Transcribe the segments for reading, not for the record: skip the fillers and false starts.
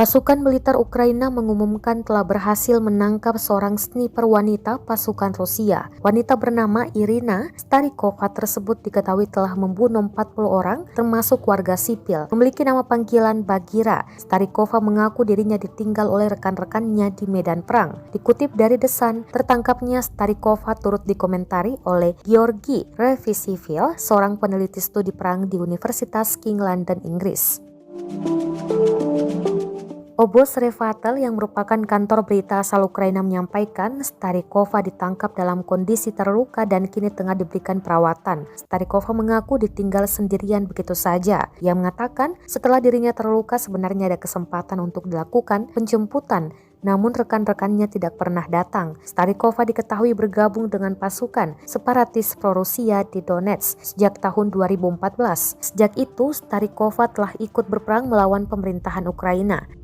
Pasukan militer Ukraina mengumumkan telah berhasil menangkap seorang sniper wanita pasukan Rusia. Wanita bernama Irina Starikova tersebut diketahui telah membunuh 40 orang termasuk warga sipil. Memiliki nama panggilan Bagira, Starikova mengaku dirinya ditinggal oleh rekan-rekannya di medan perang. Dikutip dari The Sun, tertangkapnya Starikova turut dikomentari oleh Georgi Revisivil, seorang peneliti studi perang di Universitas King London, Inggris. Obozrevatel yang merupakan kantor berita asal Ukraina menyampaikan Starikova ditangkap dalam kondisi terluka dan kini tengah diberikan perawatan. Starikova mengaku ditinggal sendirian begitu saja. Ia mengatakan setelah dirinya terluka sebenarnya ada kesempatan untuk dilakukan penjemputan, namun rekan-rekannya tidak pernah datang. Starikova diketahui bergabung dengan pasukan separatis pro-Rusia di Donetsk sejak tahun 2014. Sejak itu, Starikova telah ikut berperang melawan pemerintahan Ukraina.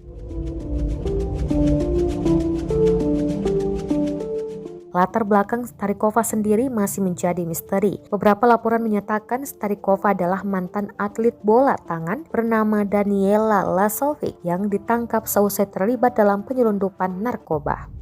Latar belakang Starikova sendiri masih menjadi misteri. Beberapa laporan menyatakan Starikova adalah mantan atlet bola tangan bernama Daniela Lasovic yang ditangkap seusai terlibat dalam penyelundupan narkoba.